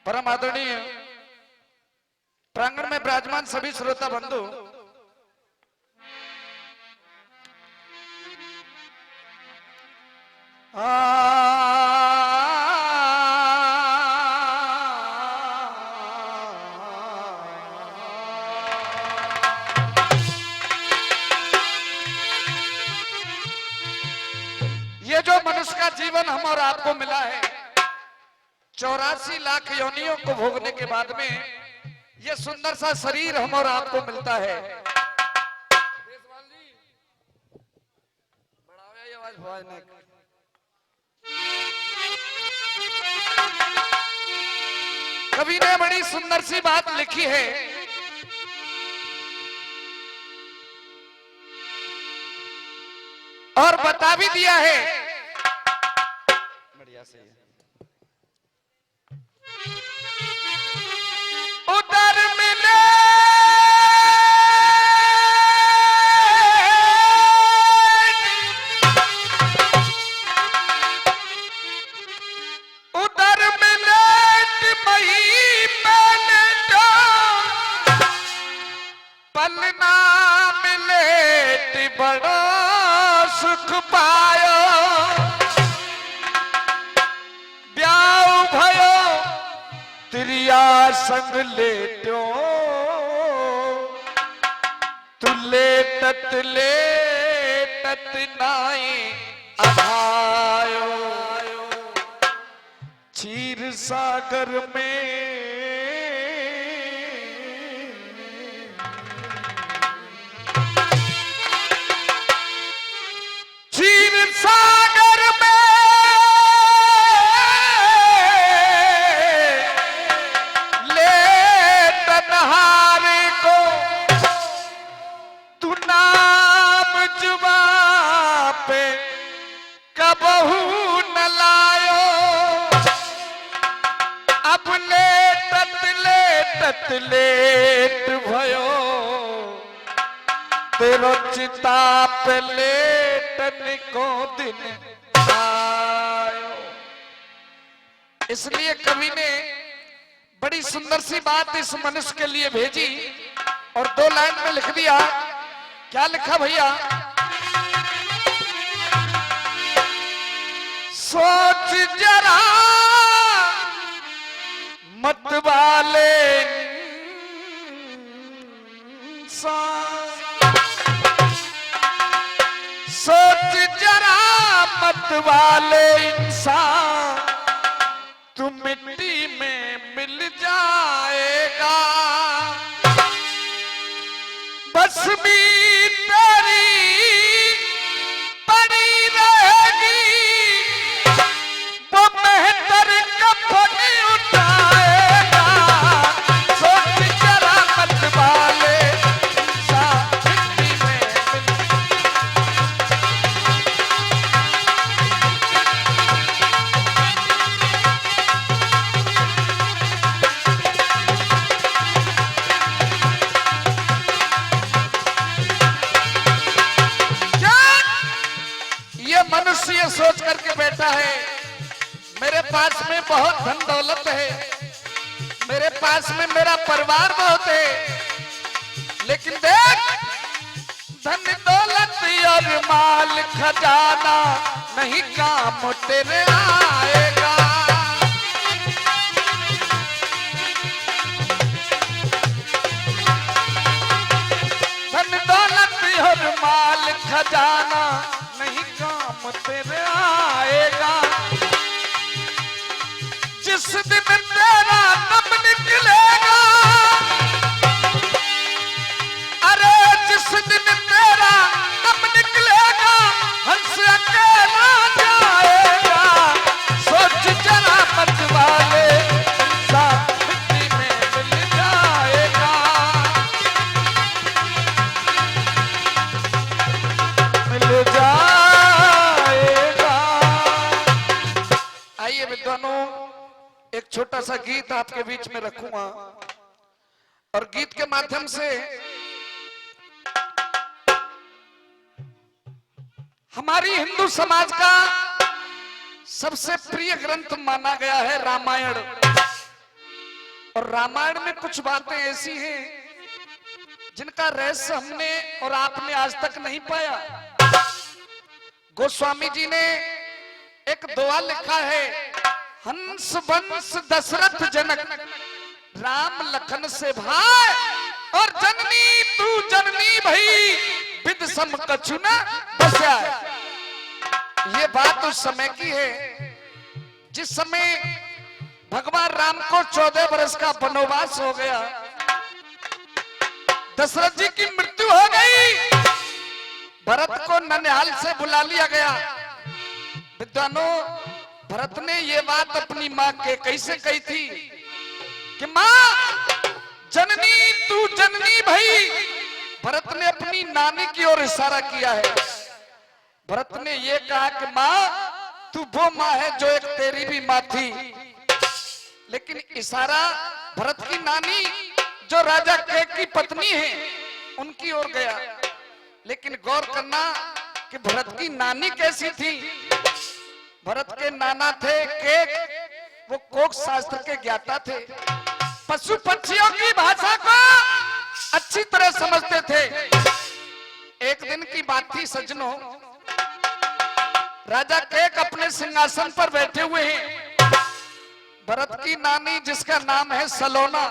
परम आदरणीय प्रांगण में विराजमान सभी श्रोता बंधु, ये जो मनुष्य का जीवन हम और आपको मिला है, 84 लाख योनियों को भोगने के बाद में ये सुंदर सा शरीर हम और आपको मिलता है। कवि ने बड़ी सुंदर सी बात लिखी है, और बता भी दिया है। बढ़िया से उधर मिले उधर मिले मई मैंने जो पल ना मिले बड़ा सुख पायो, ब्याह भयो तिरिया संग लेट्यो, तू लेटत नाई अभायो, क्षीर सागर में सागर में ले तन्हारे को तू नाम जुबा पे कबहू न लायो, अब लेट भयो तेरो चिता पे लेटने को दिन आयो। इसलिए कवि ने बड़ी सुंदर सी बात इस मनुष्य के लिए भेजी और 2 लाइन में लिख दिया। क्या लिखा भैया? सोच जरा मत वाले सोच जरा मत वाले इंसान, तू मिट्टी में मिल जाएगा, बस भी तेरी पड़ी रहेगी, वो मेहतर कफन उठाएगा। सोच जरा मत वाले मनुष्य सोच करके बैठा है, मेरे पास में बहुत धन दौलत है, मेरे पास में मेरा परिवार बहुत है, लेकिन देख धन दौलत और माल खजाना नहीं काम तेरे आएगा। धन दौलत और माल खजाना नहीं काम तेरे आएगा, जिस दिन तेरा दम निकलेगा, अरे जिस दिन तेरा दम निकलेगा, हंस अकेला जाएगा। सोच जरा मत वाले मिट्टी में मिल जाएगा, मिल जाएगा। विद्वानों, एक छोटा सा गीत आपके बीच में रखूंगा और गीत के माध्यम से हमारी हिंदू समाज का सबसे प्रिय ग्रंथ माना गया है रामायण। और रामायण में कुछ बातें ऐसी हैं जिनका रहस्य हमने और आपने आज तक नहीं पाया। गोस्वामी जी ने एक दोहा लिखा है, हंस वंश दशरथ जनक राम लखन से भाई, और जननी तू जननी भई विद सम कछु न बस्या। ये बात उस समय की है जिस समय भगवान राम को 14 वर्ष का वनवास हो गया, दशरथ जी की मृत्यु हो गई, भरत को ननिहाल से बुला लिया गया। विद्वानों, भरत ने ये बात अपनी माँ के कैसे कही थी कि माँ जननी तू जननी भई। भरत ने अपनी नानी की ओर इशारा किया है। भरत ने ये कहा कि माँ तू वो माँ है जो एक तेरी भी माँ थी, लेकिन इशारा भरत की नानी जो राजा केक की पत्नी है उनकी ओर गया। लेकिन गौर करना कि भरत की नानी कैसी थी। भरत के नाना थे केक, वो कोक शास्त्र के ज्ञाता थे, पशु पक्षियों की भाषा को अच्छी तरह समझते थे। एक दिन की बात थी सज्जनों, राजा केक अपने सिंहासन पर बैठे हुए हैं। भरत की नानी जिसका नाम है सलोना,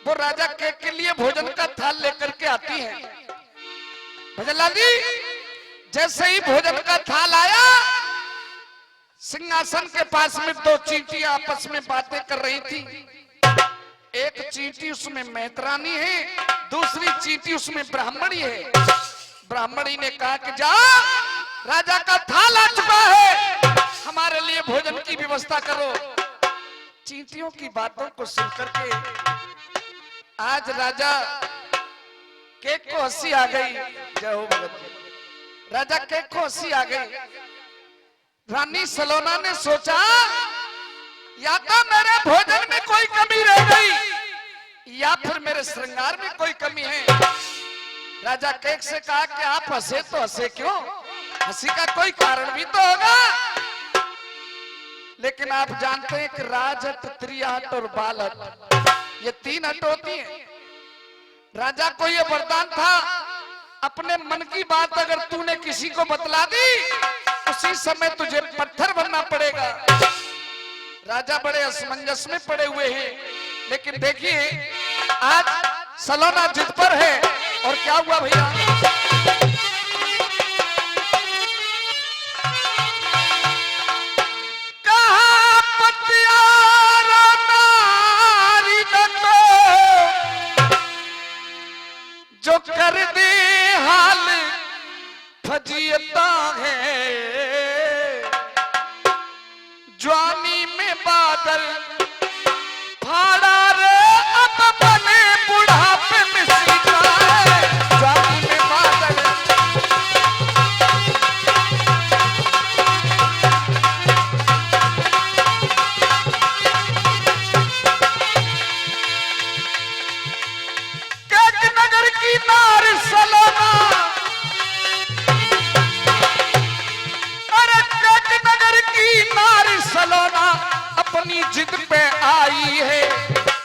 वो राजा केक के लिए भोजन का थाल लेकर के आती है। भजनलाल जी, जैसे ही भोजन का थाल आया, सिंहासन के पास में दो चींटियां आपस में बातें कर रही थी। एक चींटी उसमें मेहतरानी है, दूसरी चींटी उसमें ब्राह्मणी है। ब्राह्मणी ने कहा कि जा, राजा का थाल आ चुका है, हमारे लिए भोजन की व्यवस्था करो। चींटियों की बातों को सुनकर के आज राजा केक को हंसी आ गई। जय हो भगत जी। राजा केक को हंसी आ गई। रानी सलोना ने सोचा या तो मेरे भोजन में कोई कमी रह गई या फिर मेरे श्रृंगार में कोई कमी है। राजा केक से कहा कि आप हंसे तो हंसे क्यों, हंसी का कोई कारण भी तो होगा। लेकिन आप जानते हैं कि राजहट, त्रिहट और बालहट, ये 3 हट होती हैं। राजा को ये वरदान था, अपने मन की बात अगर तूने किसी को बतला दी, उसी समय तुझे पत्थर बनना पड़ेगा। राजा बड़े असमंजस में पड़े हुए हैं। लेकिन देखिए आज सलोना जिद पर है। और क्या हुआ भैया, कहा पतियारा नारी को जो कर दे हाल फजीयता है, जवानी में बादल फाड़ा रे अब बने बुढ़ापे में सीता है। जवानी में बादल केक नगर की नारी सलोना, अरे केक नगर की नारी सलोना अपनी जिद पे आई है।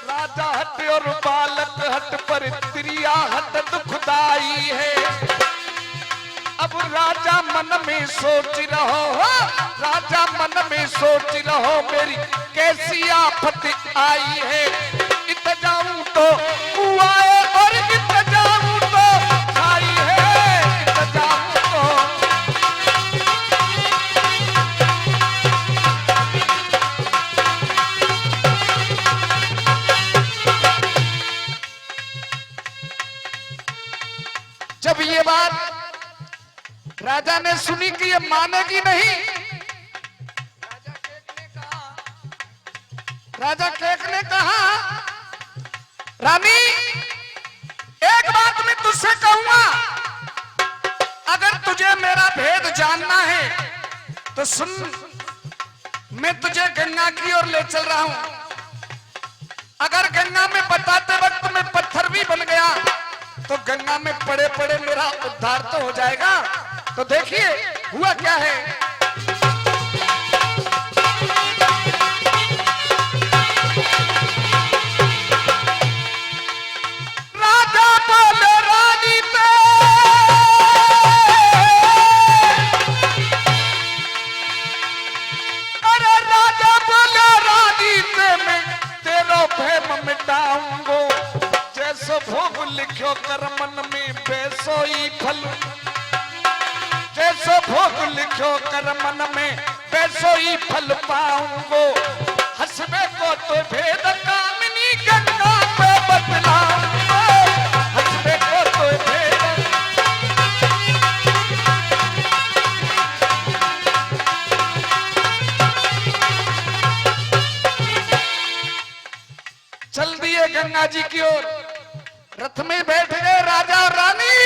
राजा हट और बालक हट पर त्रिया हट दुखदाई है। अब राजा मन में सोच रहो हो, राजा मन में सोच रहो मेरी कैसी आफत आई है। इत जाऊं तो कुआ और इत जाऊं तो खाई है। इत जाऊं तो जब ये बात राजा ने सुनी कि ये मानेगी नहीं, राजा केक ने कहा रानी एक बात मैं तुझसे कहूंगा, अगर तुझे मेरा भेद जानना है तो सुन, मैं तुझे गंगा की ओर ले चल रहा हूं। अगर गंगा में बताते वक्त मैं पत्थर भी बन गया तो गंगा में पड़े पड़े मेरा उद्धार तो हो जाएगा। तो देखिए हुआ क्या है। कर मन में बेसोई फल, जैसो भोग लिखो कर मन में बेसोई फल पाऊंगो, हंसबे को तो भेद कामिनी गंगा पे बतलाऊंगो, हंसबे को तो भेद। चल दिए गंगा जी की ओर, रथ में बैठ गए राजा और रानी।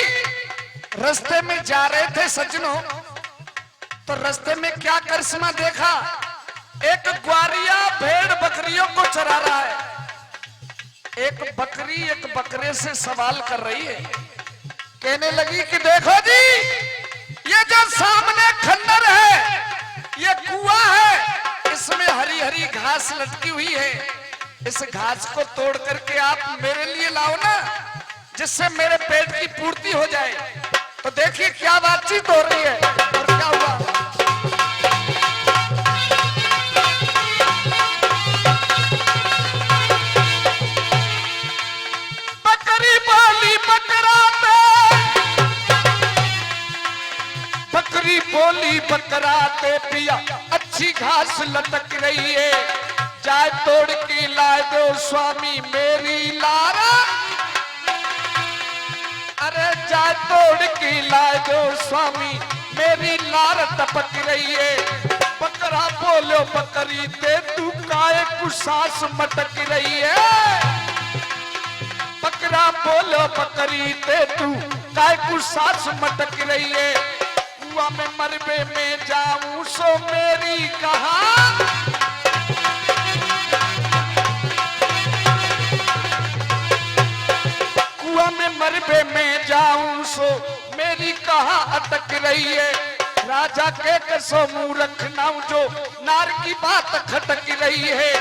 रास्ते में जा रहे थे सज्जनों, तो रास्ते में क्या करिश्मा देखा, एक ग्वारिया भेड़ बकरियों को चरा रहा है। एक बकरी एक बकरे से सवाल कर रही है, कहने लगी कि देखो जी, ये जो सामने खंडर है, ये कुआं है, इसमें हरी हरी घास लटकी हुई है, इस घास को तोड़ करके आप मेरे लिए लाओ ना, जिससे मेरे पेट की पूर्ति हो जाए। तो देखिए क्या बातचीत हो रही है और क्या हुआ। बकरी बोली बकराते, बकरी बोली बकराते पिया अच्छी घास लटक रही है, जाए तोड़ के लाए दो स्वामी मेरी लारा, अरे जाए तोड़ के लाए दो स्वामी मेरी लार टपक रही है। बकरा बोलो बकरी ते तू काहे कुसास मटक रही है, बकरा बोलो बकरी ते तू काहे कुसास मटक रही है। कुआं में मरबे में जाऊं सो मेरी कहा, में मरबे में जाऊं सो मेरी कहां अटक रही है। राजा के कसो मुंह रखना जो नार की बात खटक रही है,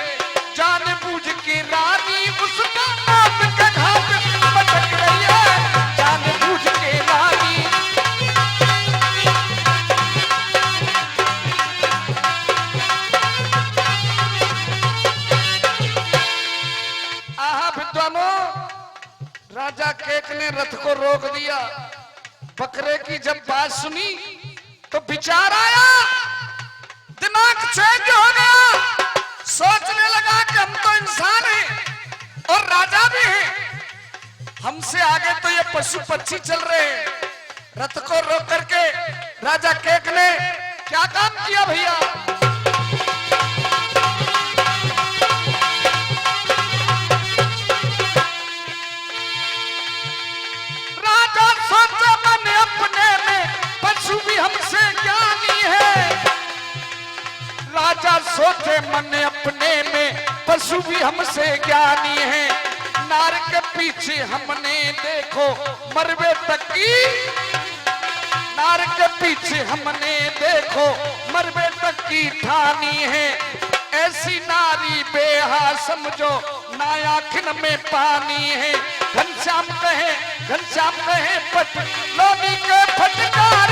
जान बूझ के रानी उसका नाम के घाट भटक रही है, जान बूझ के रानी। आहा विद्वानों, राजा केक ने रथ को रोक दिया। बकरे की जब बात सुनी तो विचार आया, दिमाग चेंज हो गया, सोचने लगा कि हम तो इंसान हैं और राजा भी हैं, हमसे आगे तो ये पशु पक्षी चल रहे हैं। रथ को रोक करके राजा केक ने क्या काम किया भैया, हमसे ज्ञानी है। राजा सोचे मन अपने में पशु भी हमसे ज्ञानी है, नार के पीछे हमने देखो मरबे तक की, नार के पीछे हमने देखो मरबे तक की ठानी है। ऐसी नारी बेहा समझो ना आँखन में पानी है। घनश्याम कहे पट लोनी के फटकार